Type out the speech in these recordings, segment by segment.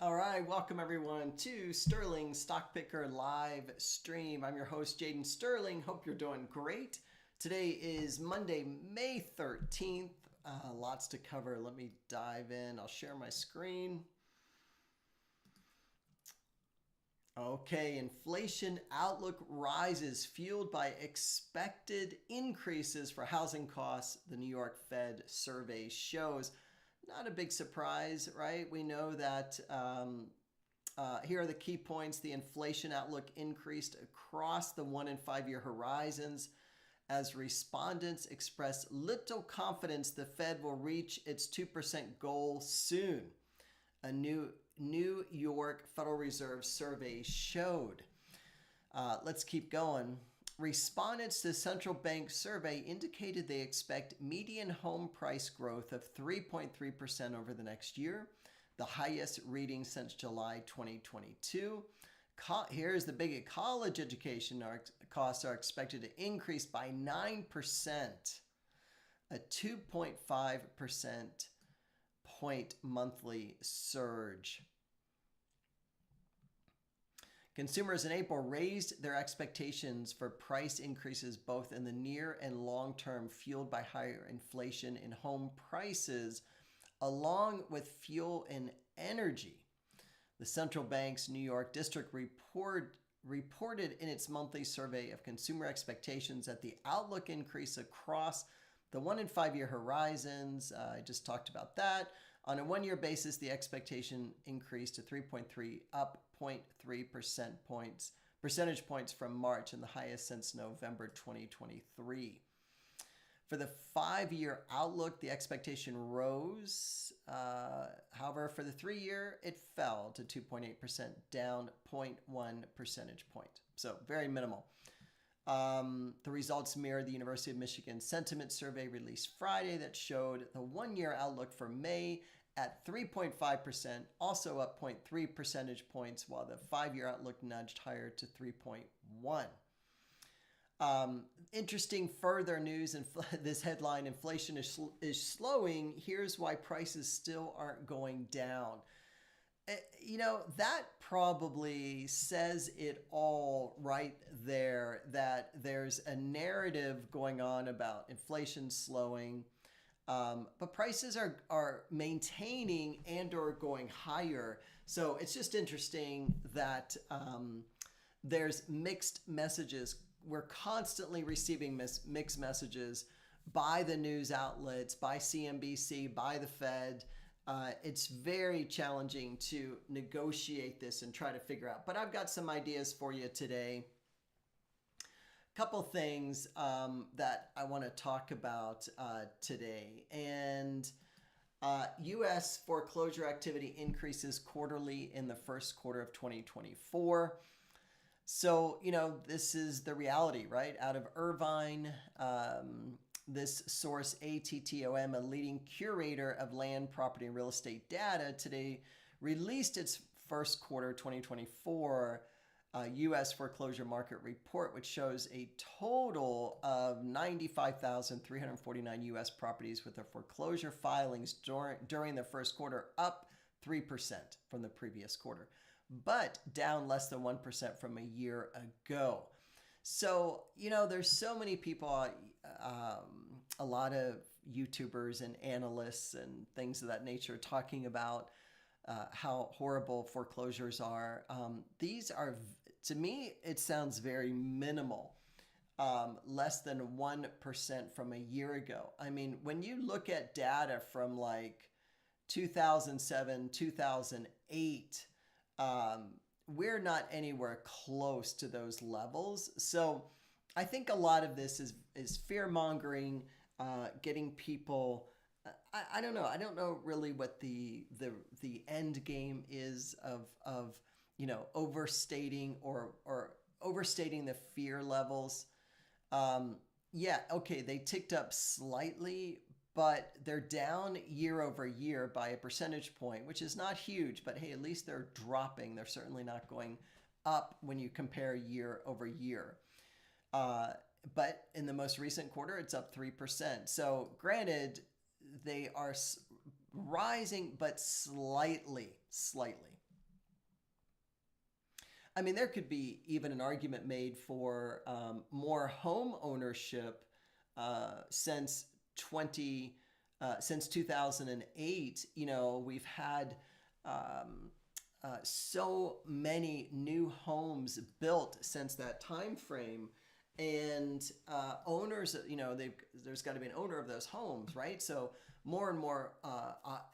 All right, welcome everyone to Sterling Stock Picker live stream. I'm your host, Jaden Sterling. Hope you're doing great. Today is Monday, May 13th. Lots to cover. Let me dive in. I'll share my screen. Okay, inflation outlook rises fueled by expected increases for housing costs, the New York Fed survey shows. Not a big surprise, right? We know that here are the key points. The inflation outlook increased across the 1 and 5 year horizons as respondents expressed little confidence the Fed will reach its 2% goal soon. A New York Federal Reserve survey showed. Let's keep going. Respondents to the central bank survey indicated they expect median home price growth of 3.3% over the next year, the highest reading since July 2022. Here's the big: college education costs are expected to increase by 9%, a 2.5% point monthly surge. Consumers in April raised their expectations for price increases both in the near and long term, fueled by higher inflation in home prices, along with fuel and energy. The central bank's New York district reported in its monthly survey of consumer expectations that the outlook increase across the 1 and 5 year horizons. I just talked about that. On a 1 year basis, the expectation increased to 3.3, up 0.3 percentage points from March, and the highest since November 2023. For the 5 year outlook, the expectation rose. However, for the 3 year, it fell to 2.8%, down 0.1 percentage point. So very minimal. The results mirror the University of Michigan sentiment survey released Friday that showed the 1 year outlook for May at 3.5%, also up 0.3 percentage points, while the 5 year outlook nudged higher to 3.1. Interesting further news in this headline: inflation is slowing. Here's why prices still aren't going down. You know, that probably says it all right there, that there's a narrative going on about inflation slowing, but prices are maintaining and or going higher. So it's just interesting that there's mixed messages. We're constantly receiving mixed messages by the news outlets, by CNBC, by the Fed. It's very challenging to negotiate this and try to figure out. But I've got some ideas for you today. A couple things that I want to talk about today. And U.S. foreclosure activity increases quarterly in the first quarter of 2024. So, you know, this is the reality, right? Out of Irvine, this source, ATTOM, a leading curator of land, property, and real estate data, today released its first quarter 2024 U.S. foreclosure market report, which shows a total of 95,349 U.S. properties with their foreclosure filings during the first quarter, up 3% from the previous quarter, but down less than 1% from a year ago. So, you know, there's so many people, a lot of YouTubers and analysts and things of that nature talking about how horrible foreclosures are. These are, to me, it sounds very minimal, less than 1% from a year ago. I mean, when you look at data from like 2007, 2008, we're not anywhere close to those levels. So I think a lot of this is fear mongering, getting people. I don't know. I don't know really what the end game is of you know, overstating or overstating the fear levels. Yeah, okay, they ticked up slightly, but they're down year over year by a percentage point, which is not huge, but hey, at least they're dropping. They're certainly not going up when you compare year over year. But in the most recent quarter, it's up 3%. So granted, they are rising, but slightly. I mean, there could be even an argument made for more home ownership since 2008. You know, we've had so many new homes built since that time frame, and owners, you know, there's got to be an owner of those homes, right? So more and more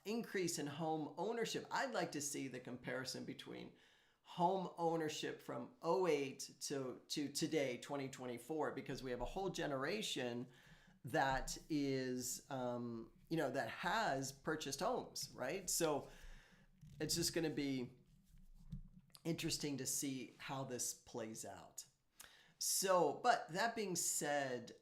increase in home ownership. I'd like to see the comparison between home ownership from '08 to today, 2024, because we have a whole generation that is, you know, that has purchased homes, right? So it's just going to be interesting to see how this plays out. So, but that being said,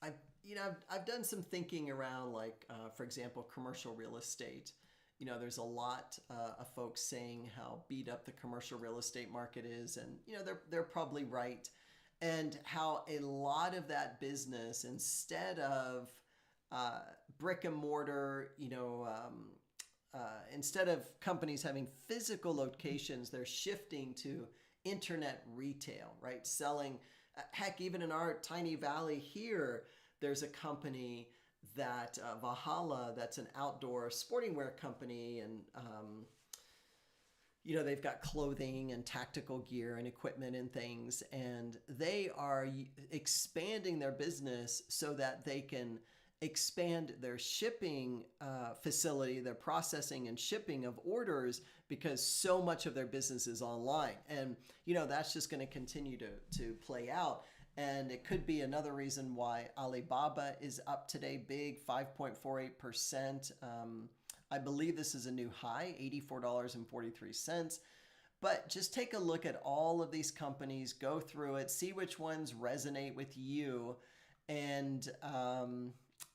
I've done some thinking around, like, for example, commercial real estate. You know, there's a lot of folks saying how beat up the commercial real estate market is, and you know they're probably right, and how a lot of that business, instead of brick and mortar, instead of companies having physical locations, they're shifting to internet retail, right? Selling, heck, even in our tiny valley here, there's a company that Valhalla, that's an outdoor sporting wear company, and you know, they've got clothing and tactical gear and equipment and things, and they are expanding their business so that they can expand their shipping facility, their processing and shipping of orders, because so much of their business is online. And, you know, that's just going to continue to play out. And it could be another reason why Alibaba is up today, big, 5.48%. I believe this is a new high, $84.43. But just take a look at all of these companies, go through it, see which ones resonate with you, and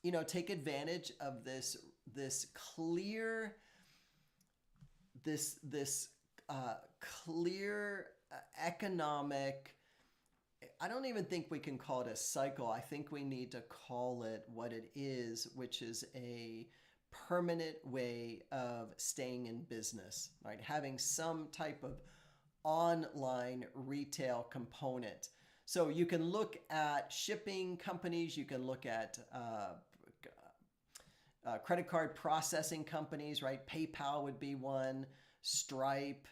you know, take advantage of this clear economic. I don't even think we can call it a cycle. I think we need to call it what it is, which is a permanent way of staying in business, right? Having some type of online retail component. So you can look at shipping companies, you can look at credit card processing companies, right? PayPal would be one, Stripe,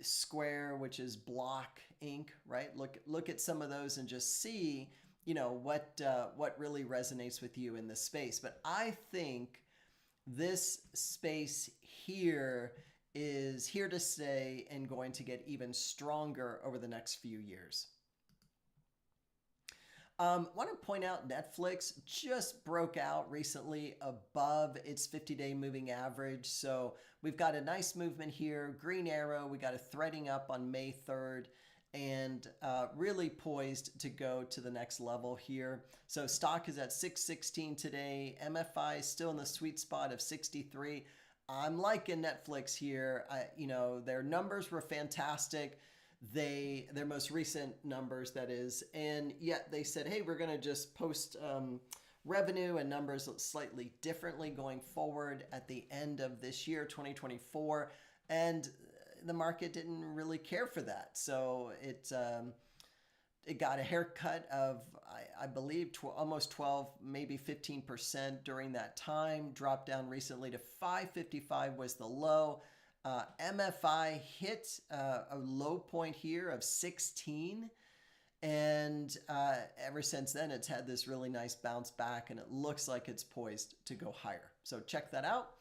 Square, which is Block Inc., right? Look at some of those and just see, you know, what really resonates with you in this space. But I think this space here is here to stay and going to get even stronger over the next few years. Want to point out Netflix just broke out recently above its 50-day moving average. So we've got a nice movement here, green arrow. We got a threading up on May 3rd, and really poised to go to the next level here. So stock is at 616 today. MFI is still in the sweet spot of 63. I'm liking Netflix here. You know, their numbers were fantastic. Their most recent numbers, that is, and yet they said, hey, we're going to just post revenue and numbers slightly differently going forward at the end of this year, 2024, and the market didn't really care for that. So it got a haircut of, I believe, almost 12, maybe 15% during that time, dropped down recently to 555 was the low. MFI hit a low point here of 16, and ever since then it's had this really nice bounce back, and it looks like it's poised to go higher. So check that out.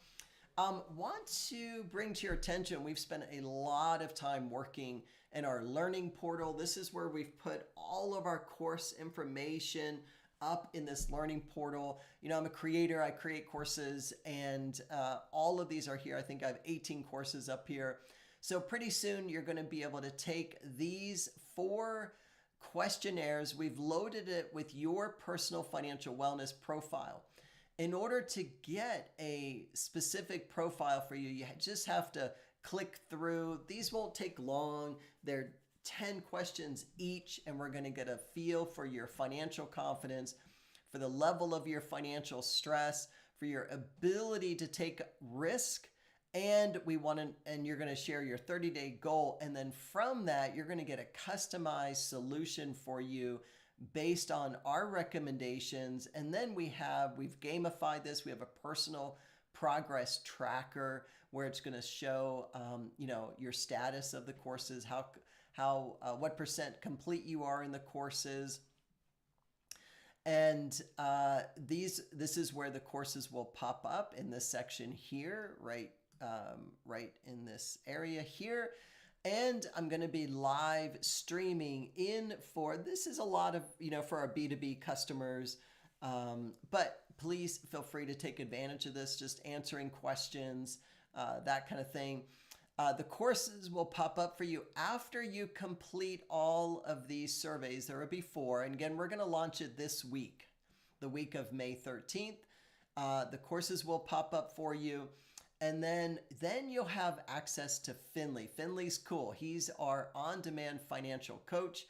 Want to bring to your attention, we've spent a lot of time working in our learning portal. This is where we've put all of our course information up in this learning portal. You know, I'm a creator, I create courses, and all of these are here. I think I have 18 courses up here. So pretty soon you're going to be able to take these 4 questionnaires. We've loaded it with your personal financial wellness profile. In order to get a specific profile for you, you just have to click through. These won't take long. They're 10 questions each, and we're going to get a feel for your financial confidence, for the level of your financial stress, for your ability to take risk, And you're going to share your 30-day goal. And then from that, you're going to get a customized solution for you based on our recommendations. And then we've gamified this. We have a personal progress tracker where it's going to show, your status of the courses, what percent complete you are in the courses. And this is where the courses will pop up in this section here, right in this area here. And I'm going to be live streaming this is a lot of, for our B2B customers. But please feel free to take advantage of this, just answering questions, that kind of thing. The courses will pop up for you after you complete all of these surveys. There will be 4. And again, we're going to launch it this week, the week of May 13th. The courses will pop up for you. And then you'll have access to Finley. Finley's cool. He's our on-demand financial coach.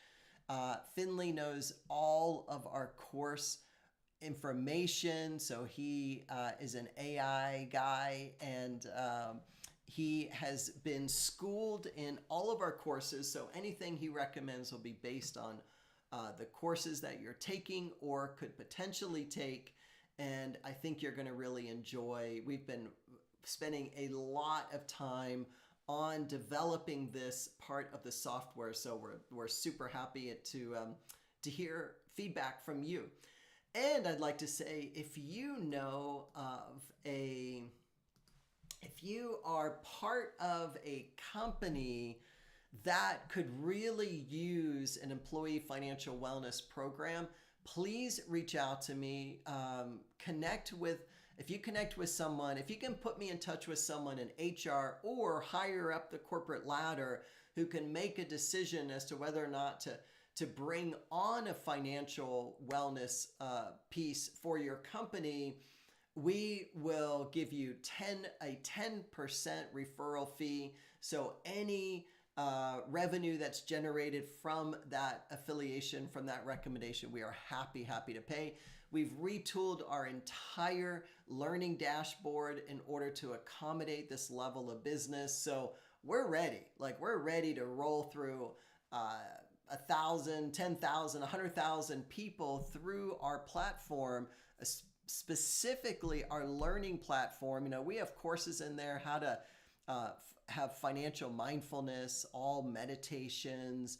Finley knows all of our course information. So he is an AI guy, and he has been schooled in all of our courses. So anything he recommends will be based on the courses that you're taking or could potentially take. And I think you're going to really enjoy. We've been spending a lot of time on developing this part of the software. So we're super happy to hear feedback from you. And I'd like to say, if you are part of a company that could really use an employee financial wellness program, please reach out to me. If you connect with someone, if you can put me in touch with someone in HR or higher up the corporate ladder who can make a decision as to whether or not to bring on a financial wellness piece for your company, we will give you a 10% referral fee. So any revenue that's generated from that affiliation, from that recommendation, we are happy to pay. We've retooled our entire learning dashboard in order to accommodate this level of business. So we're ready. We're ready to roll through 1,000, 10,000, 100,000 people through our platform, specifically our learning platform. We have courses in there, how to have financial mindfulness, all meditations,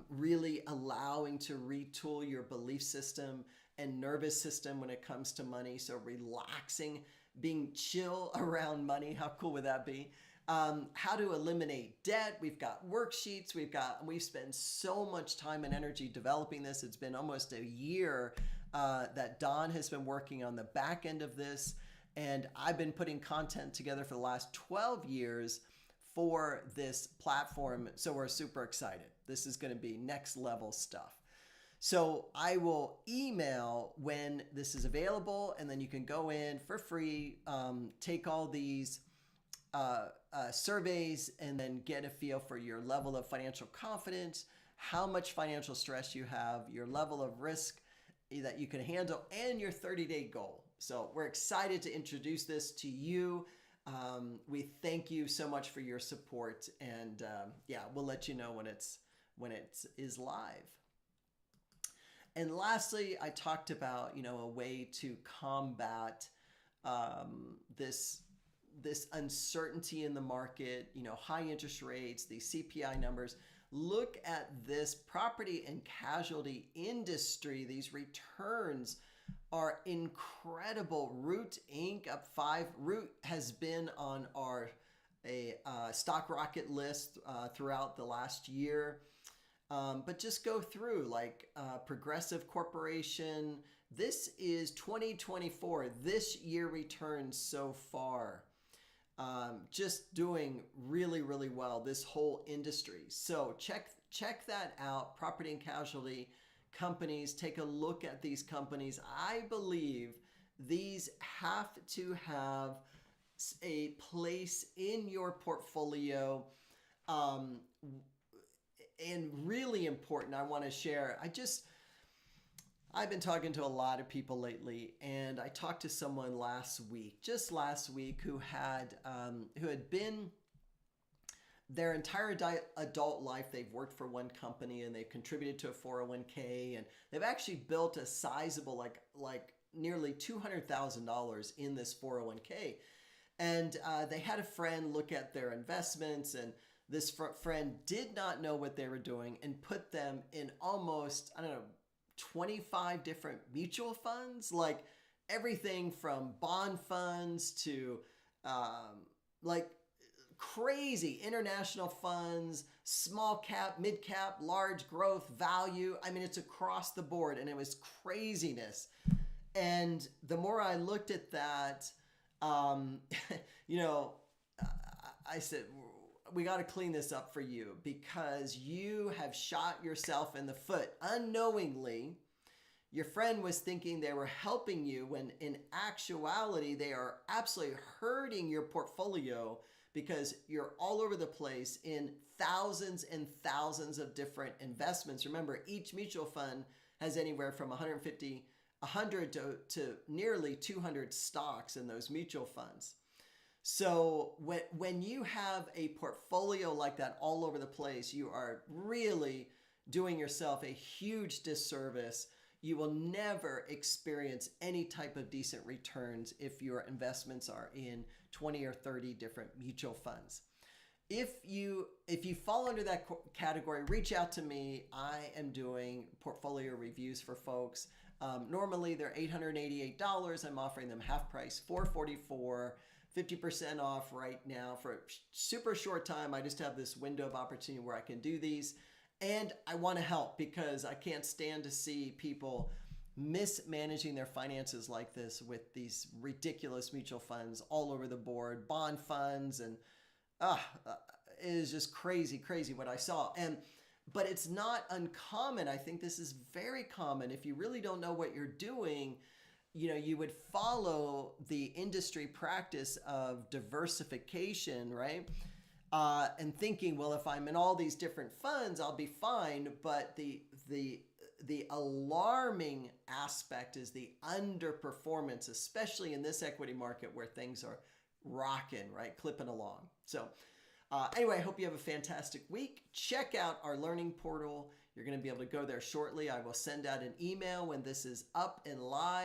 really allowing to retool your belief system and nervous system when it comes to money. So relaxing, being chill around money. How cool would that be? How to eliminate debt. We've got worksheets. We've spent so much time and energy developing this. It's been almost a year that Don has been working on the back end of this. And I've been putting content together for the last 12 years for this platform. So we're super excited. This is going to be next level stuff. So I will email when this is available, and then you can go in for free, take all these surveys, and then get a feel for your level of financial confidence, how much financial stress you have, your level of risk that you can handle, and your 30-day goal. So we're excited to introduce this to you. We thank you so much for your support, and we'll let you know when it is live. And lastly, I talked about a way to combat this uncertainty in the market, high interest rates, these CPI numbers. Look at this property and casualty industry. These returns are incredible. Root Inc. up 5. Root has been on our stock rocket list throughout the last year. But just go through Progressive Corporation. This is 2024. This year returns so far. Just doing really, really well, this whole industry. So check that out. Property and casualty companies, take a look at these companies. I believe these have to have a place in your portfolio. And really important, I want to share, I've been talking to a lot of people lately, and I talked to someone just last week, who had been their entire adult life. They've worked for one company and they've contributed to a 401k, and they've actually built a sizable, like nearly $200,000 in this 401k. And they had a friend look at their investments, and this friend did not know what they were doing and put them in almost, I don't know, 25 different mutual funds, like everything from bond funds to like crazy international funds, small cap, mid cap, large growth, value. I mean, it's across the board, and it was craziness. And the more I looked at that, you know, I said, we got to clean this up for you, because you have shot yourself in the foot unknowingly. Your friend was thinking they were helping you when in actuality, they are absolutely hurting your portfolio, because you're all over the place in thousands and thousands of different investments. Remember, each mutual fund has anywhere from 100 to nearly 200 stocks in those mutual funds. So when you have a portfolio like that all over the place, you are really doing yourself a huge disservice. You will never experience any type of decent returns if your investments are in 20 or 30 different mutual funds. If you fall under that category, reach out to me. I am doing portfolio reviews for folks. Normally they're $888. I'm offering them half price, $444, 50% off right now for a super short time. I just have this window of opportunity where I can do these. And I want to help, because I can't stand to see people mismanaging their finances like this with these ridiculous mutual funds all over the board, bond funds, and it is just crazy what I saw. But it's not uncommon. I think this is very common. If you really don't know what you're doing, you would follow the industry practice of diversification, right? And thinking, well, if I'm in all these different funds, I'll be fine. But the alarming aspect is the underperformance, especially in this equity market where things are rocking, right? Clipping along. So anyway, I hope you have a fantastic week. Check out our learning portal. You're going to be able to go there shortly. I will send out an email when this is up and live.